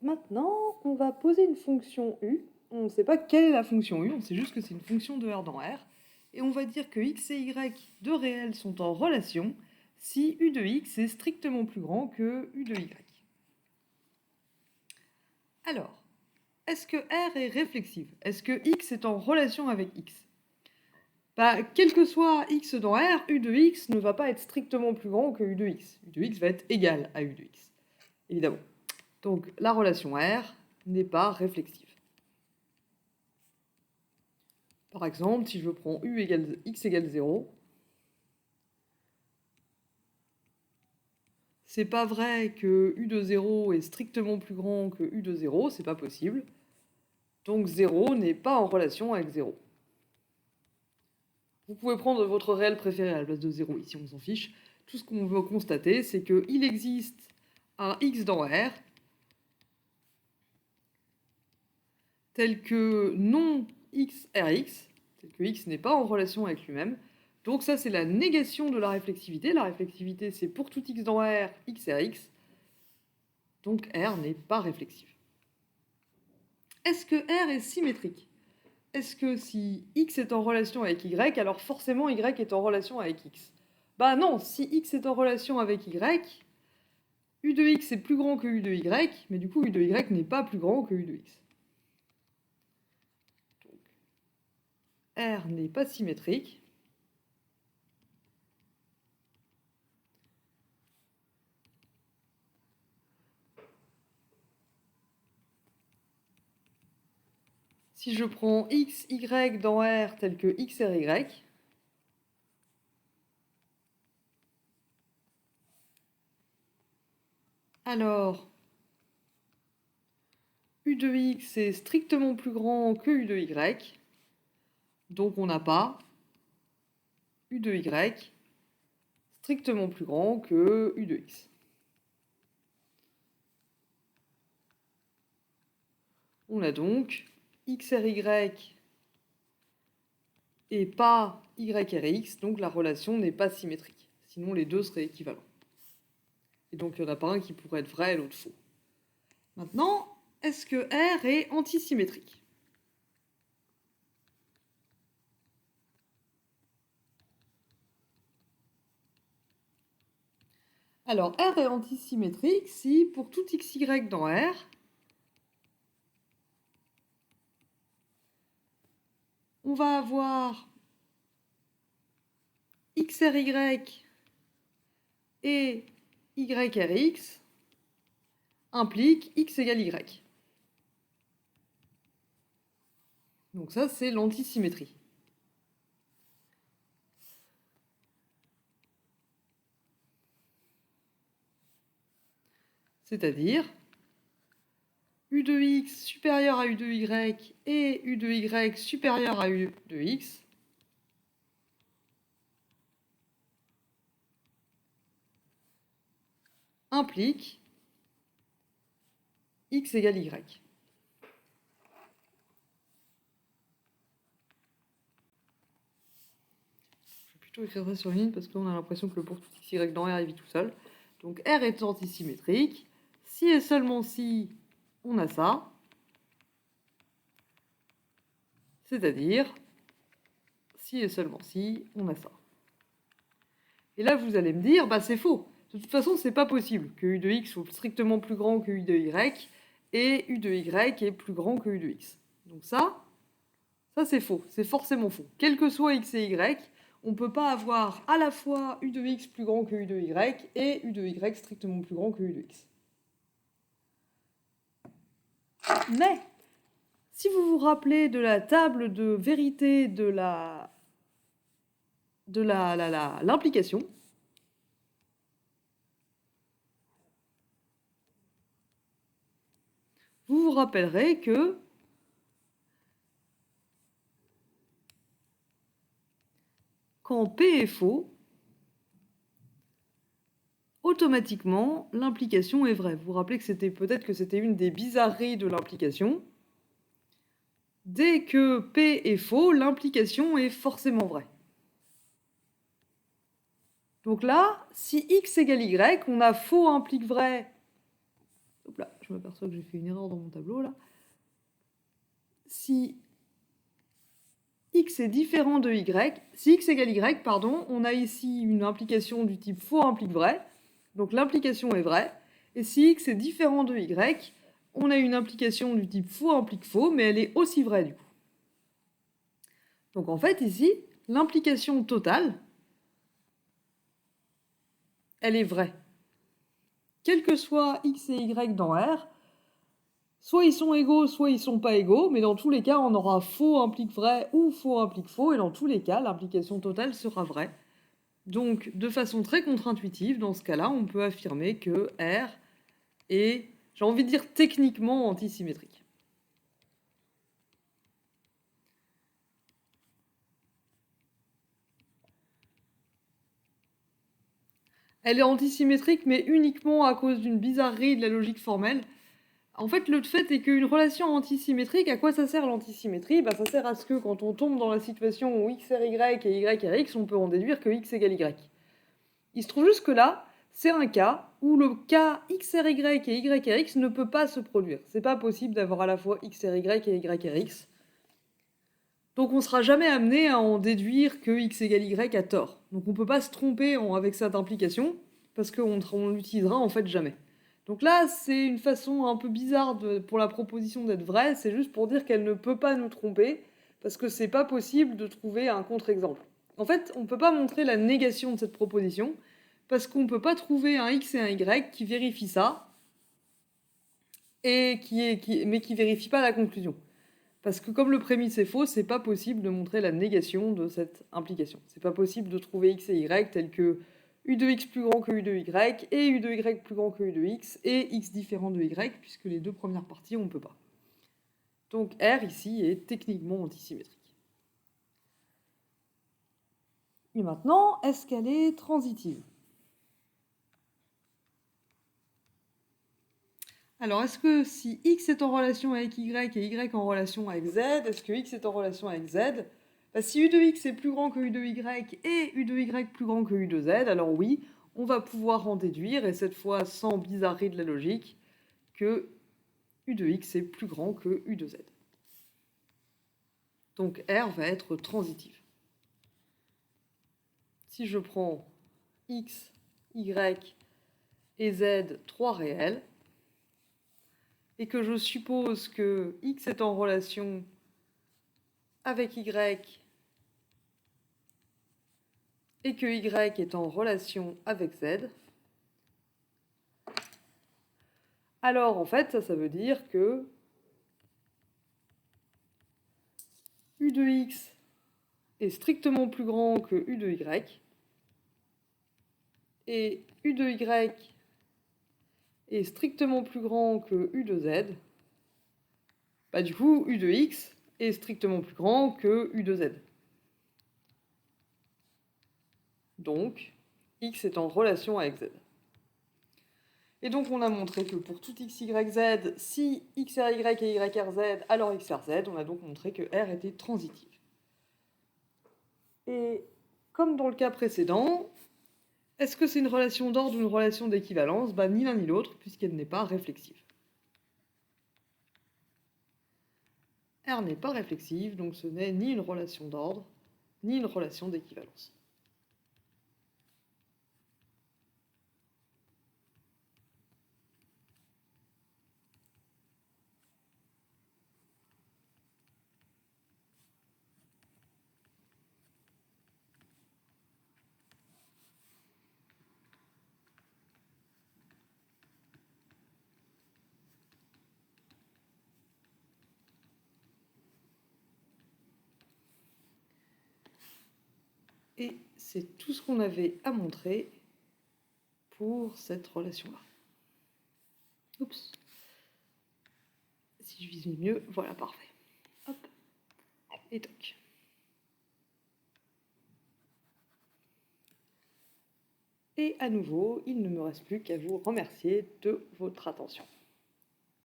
Maintenant, on va poser une fonction u. On ne sait pas quelle est la fonction u, on sait juste que c'est une fonction de R dans R. Et on va dire que x et y, deux réels, sont en relation si u de x est strictement plus grand que u de y. Alors, est-ce que R est réflexive? Est-ce que x est en relation avec x? Quel que soit x dans R, u de x ne va pas être strictement plus grand que u de x. U de x va être égal à u de x, évidemment. Donc la relation R n'est pas réflexive. Par exemple, si je prends x égale 0, c'est pas vrai que u de 0 est strictement plus grand que u de 0, c'est pas possible. Donc 0 n'est pas en relation avec 0. Vous pouvez prendre votre réel préféré à la place de 0 ici, on s'en fiche. Tout ce qu'on veut constater, c'est qu'il existe un x dans R tel que non x Rx, tel que x n'est pas en relation avec lui-même. Donc ça, c'est la négation de la réflexivité. La réflexivité, c'est pour tout x dans R, x Rx. Donc R n'est pas réflexive. Est-ce que R est symétrique? Est-ce que si x est en relation avec y, alors forcément y est en relation avec x? Bah non, si x est en relation avec y, u de x est plus grand que u de y, mais du coup u de y n'est pas plus grand que u de x. Donc, R n'est pas symétrique. Si je prends x, y dans R tel que x, r, y, alors u de x est strictement plus grand que u de y, donc on n'a pas u de y strictement plus grand que u de x. On a donc x, r, y et pas y, r, x, donc la relation n'est pas symétrique. Sinon les deux seraient équivalents. Et donc il n'y en a pas un qui pourrait être vrai et l'autre faux. Maintenant, est-ce que R est antisymétrique? Alors, R est antisymétrique si, pour tout xy dans R, on va avoir xry et yrx implique x égale y. Donc ça, c'est l'antisymétrie. C'est-à-dire u de x supérieur à u de y et u de y supérieur à u de x implique x égale y. Je vais plutôt écrire ça sur une ligne parce qu'on a l'impression que le pour tout xy dans R, il vit tout seul. Donc R est antisymétrique. Si et seulement si on a ça, c'est-à-dire si et seulement si on a ça. Et là, vous allez me dire, bah c'est faux. De toute façon, c'est pas possible que u de x soit strictement plus grand que u de y et u de y est plus grand que u de x. Donc ça c'est faux, c'est forcément faux. Quel que soit x et y, on ne peut pas avoir à la fois u de x plus grand que u de y et u de y strictement plus grand que u de x. Mais, si vous vous rappelez de la table de vérité de l'implication, vous vous rappellerez que quand P est faux, automatiquement, l'implication est vraie. Vous vous rappelez que peut-être que c'était une des bizarreries de l'implication. Dès que P est faux, l'implication est forcément vraie. Donc là, si x égale y, on a faux implique vrai. Hop là, je m'aperçois que j'ai fait une erreur dans mon tableau là. Si x est différent de y, si x égale y, pardon, on a ici une implication du type faux implique vrai, donc l'implication est vraie, et si x est différent de y, on a une implication du type faux implique faux, mais elle est aussi vraie du coup. Donc en fait ici, l'implication totale, elle est vraie. Quel que soit x et y dans R, soit ils sont égaux, soit ils sont pas égaux, mais dans tous les cas, on aura faux implique vrai ou faux implique faux, et dans tous les cas, l'implication totale sera vraie. Donc, de façon très contre-intuitive, dans ce cas-là, on peut affirmer que R est, j'ai envie de dire, techniquement antisymétrique. Elle est antisymétrique, mais uniquement à cause d'une bizarrerie de la logique formelle. En fait, le fait est qu'une relation antisymétrique, à quoi ça sert l'antisymétrie? Ça sert à ce que quand on tombe dans la situation où x est y et y est x, on peut en déduire que x égale y. Il se trouve juste que là, c'est un cas où le cas x est y et y est x ne peut pas se produire. C'est pas possible d'avoir à la fois x est y et y est x. Donc on ne sera jamais amené à en déduire que x égale y a tort. Donc on ne peut pas se tromper avec cette implication, parce qu'on l'utilisera en fait jamais. Donc là, c'est une façon un peu bizarre pour la proposition d'être vraie, c'est juste pour dire qu'elle ne peut pas nous tromper, parce que c'est pas possible de trouver un contre-exemple. En fait, on ne peut pas montrer la négation de cette proposition, parce qu'on ne peut pas trouver un x et un y qui vérifient ça, mais qui ne vérifie pas la conclusion. Parce que comme le prémisse est faux, c'est pas possible de montrer la négation de cette implication. C'est pas possible de trouver x et y tels que u de x plus grand que u de y, et u de y plus grand que u de x, et x différent de y, puisque les deux premières parties, on ne peut pas. Donc R, ici, est techniquement antisymétrique. Et maintenant, est-ce qu'elle est transitive? Alors, est-ce que si x est en relation avec y et y en relation avec z, est-ce que x est en relation avec z? Si u de x est plus grand que u de y et u de y plus grand que u de z, alors oui, on va pouvoir en déduire, et cette fois sans bizarrerie de la logique, que u de x est plus grand que u de z. Donc R va être transitive. Si je prends x, y et z, trois réels, et que je suppose que x est en relation avec y et que y est en relation avec z, alors en fait ça veut dire que u de x est strictement plus grand que u de y et u de y est strictement plus grand que u de z, du coup u de x est strictement plus grand que u de z. Donc x est en relation avec z. Et donc on a montré que pour tout x, y, z, si x r y et y r z, alors x r z, on a donc montré que R était transitive. Et comme dans le cas précédent, est-ce que c'est une relation d'ordre ou une relation d'équivalence? Ni l'un ni l'autre, puisqu'elle n'est pas réflexive. R n'est pas réflexive, donc ce n'est ni une relation d'ordre, ni une relation d'équivalence. Et c'est tout ce qu'on avait à montrer pour cette relation-là. Oups. Si je vise mieux, voilà, parfait. Hop. Et toc. Et à nouveau, il ne me reste plus qu'à vous remercier de votre attention.